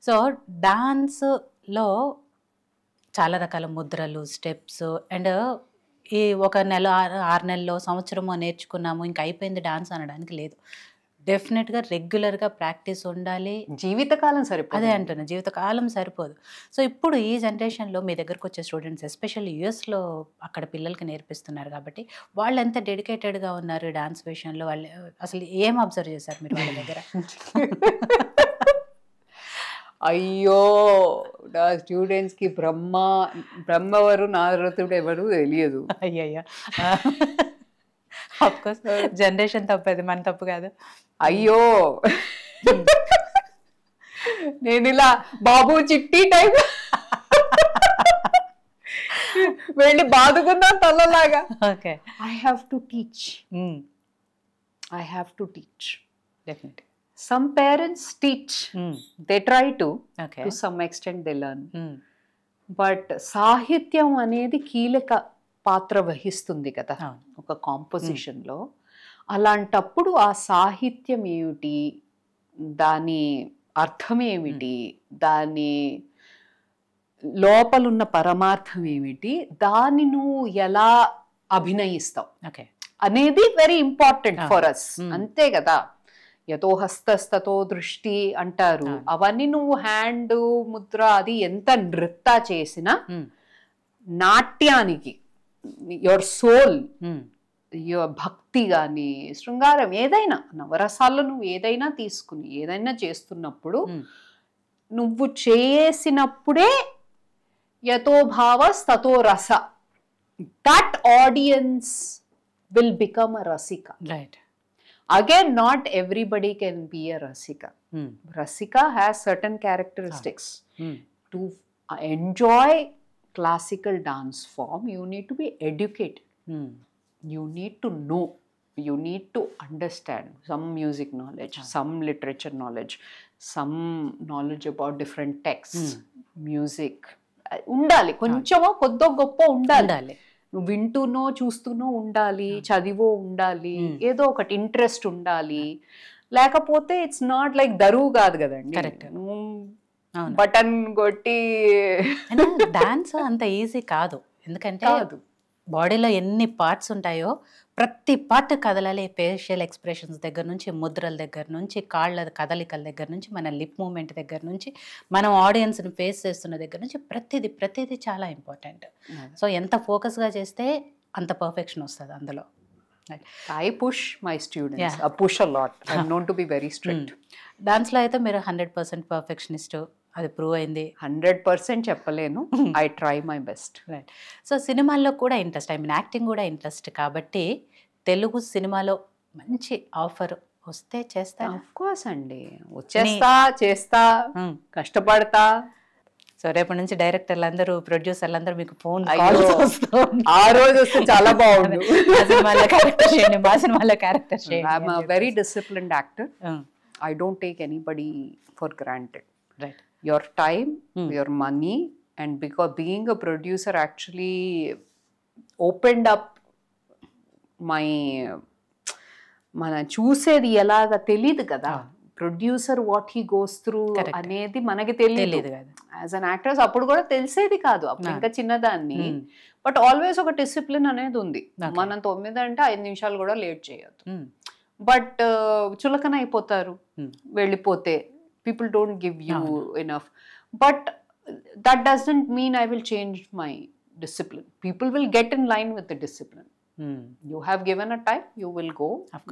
So డాన్స్లో చాలా రకాల ముద్రలు, స్టెప్స్ అండ్ ఈ ఒక నెల 6 నెలల్లో సంవత్సరమో నేర్చుకున్నాము ఇంకా అయిపోయింది డాన్స్ అనడానికి లేదు. డెఫినెట్గా రెగ్యులర్గా ప్రాక్టీస్ ఉండాలి. జీవితకాలం సరిపోదు. అదే అంటున్నా, జీవితకాలం సరిపోదు. సో ఇప్పుడు ఈ జనరేషన్లో మీ దగ్గరకు వచ్చే స్టూడెంట్స్ ఎస్పెషల్లీ యూఎస్లో అక్కడ పిల్లలకి నేర్పిస్తున్నారు కాబట్టి వాళ్ళు ఎంత డెడికేటెడ్గా ఉన్నారు డాన్స్ విషయంలో, వాళ్ళు అసలు ఏం అబ్జర్వ్ చేశారు మీరు వాళ్ళ దగ్గర? అయ్యో, నా స్టూడెంట్స్కి బ్రహ్మవరు నారదుడు ఎవరు తెలియదు. అయ్యయ్యా, ఆఫ్కోర్స్ జనరేషన్ తప్పది, మన తప్పు కాదు. అయ్యో, నేను ఇలా బాబు చిట్టి టైప్ వెళ్ళి బాదుకున్నాను తల్లలాగా. Okay, I have to teach. I have to teach. Definitely. Some parents teach. They try to. Okay. To some extent they learn. But సాహిత్యం అనేది కీలక పాత్ర వహిస్తుంది కదా ఒక కాంపోజిషన్లో. అలాంటప్పుడు ఆ సాహిత్యం ఏమిటి, దాని అర్థం ఏమిటి, దాని లోపలున్న పరమార్థం ఏమిటి, దాన్ని నువ్వు ఎలా అభినయిస్తావు అనేది వెరీ ఇంపార్టెంట్ ఫర్ అస్. అంతే కదా, యతో హస్తస్తతో దృష్టి అంటారు. అవన్నీ నువ్వు హ్యాండ్ ముద్ర అది ఎంత నృత్య చేసినా నాట్యానికి యువర్ సోల్, యువర్ భక్తి కానీ శృంగారం ఏదైనా నవరసాల్లో నువ్వు ఏదైనా తీసుకుని ఏదైనా చేస్తున్నప్పుడు నువ్వు చేసినప్పుడే యతో భావస్ తతో రస, that audience will become a rasika. Right. Again, not everybody can be a rasika. Rasika has certain characteristics. To enjoy classical dance form, you need to be educated. You need to know. You need to understand some music knowledge, some literature knowledge, some knowledge about different texts, music. Undali, konchamo koddo goppo undali. నువ్వు వింటూనో చూస్తూనో ఉండాలి, చదివో ఉండాలి, ఏదో ఒకటి interest ఉండాలి. లేకపోతే it's not like దరువు కాదు కదండి. నువ్వు బటన్ కొట్టి డాన్స్ అంత ఈజీ కాదు. ఎందుకంటే బాడీలో ఎన్ని పార్ట్స్ ఉంటాయో ప్రతి పార్ట్ కదలాలి. ఫేషియల్ ఎక్స్ప్రెషన్స్ దగ్గర నుంచి, ముద్రల దగ్గర నుంచి, కాళ్ళ కదలికల దగ్గర నుంచి, మన లిప్ మూమెంట్ దగ్గర నుంచి, మనం ఆడియన్స్ని ఫేస్ చేస్తున్న దగ్గర నుంచి ప్రతిదీ చాలా ఇంపార్టెంట్. సో ఎంత ఫోకస్గా చేస్తే అంత పర్ఫెక్షన్ వస్తుంది అందులో. I push my students. I push a lot. I'm known to be very strict. డాన్స్లో అయితే మీరు 100% పర్ఫెక్షనిస్ట్, అది ప్రూవ్ అయింది. 100% చెప్పలేను, I try my best. Right. So సినిమాల్లో కూడా ఇంట్రెస్ట్, ఐ మీన్ యాక్టింగ్ కూడా ఇంట్రెస్ట్ కాబట్టి తెలుగు సినిమాలో మంచి ఆఫర్ వస్తే చేస్తా? ఆఫ్ కోర్స్ అండి, వచ్చేస్తా, చేస్తా, కష్టపడతా. సో రేపటి నుంచి డైరెక్టర్లు అందరూ, ప్రొడ్యూసర్లు అందరూ మీకు ఫోన్ ఆ రోజు వస్తే చాలా బాగుంది. సినిమాలో క్యారెక్టర్ చేయండి, మా సినిమాలో క్యారెక్టర్ చేయండి. I'm a very disciplined actor. I don't take anybody for granted. Right. Your time, your money, and because being a producer actually opened up మన చూసేది ఎలాగా తెలియదు కదా. Producer what he goes through అనేది మనకి తెలియదు కదా. యాజ్ అన్ యాక్టర్స్ అప్పుడు కూడా తెలిసేది కాదు, అప్పుడు ఇంకా చిన్నదాన్ని. బట్ ఆల్వేస్ ఒక డిసిప్లిన్ అనేది ఉంది. మనం 9 అంటే 5 నిమిషాలు కూడా లేట్ చేయొద్దు. బట్ చులకన అయిపోతారు వెళ్ళిపోతే. People don't give you enough. But that doesn't mean I will change my discipline. People will get in line with the discipline. You have given a time, you will go,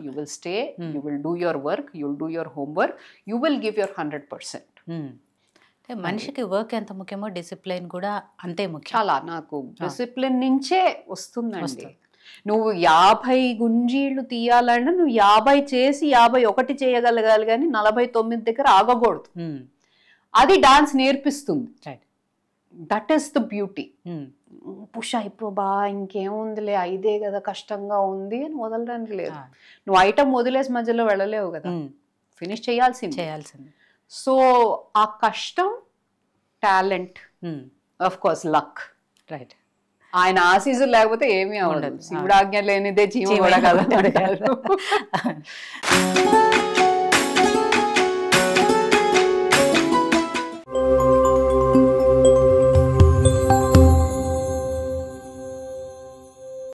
you will stay, you will do your work, you will do your homework, you will give your 100%. మనిషికి work ఎంత ముఖ్యమో discipline కూడా అంతే ముఖ్యం. చాలా, నాకు discipline నుంచే వస్తుందండి. నువ్వు 50 గుంజీళ్ళు తీయాలంటే నువ్వు 50 చేసి 51 చేయగలగాలి, కానీ 49 దగ్గర ఆగకూడదు. అది డాన్స్ నేర్పిస్తుంది. That is the beauty. Push అయిపోబా ఇంకేముందిలే, 5 కదా కష్టంగా ఉంది అని వదలడానికి లేదు. నువ్వు ఐటమ్ వదిలేసి మధ్యలో వెళ్ళలేవు కదా, ఫినిష్ చేయాల్సింది. సో ఆ కష్టం, talent, of course luck. Right. ఆయన ఆశీస్సులు లేకపోతే ఏమీ అవ్వదు. శివుడాజ్ఞ లేనిదే జీవం కూడా కదా.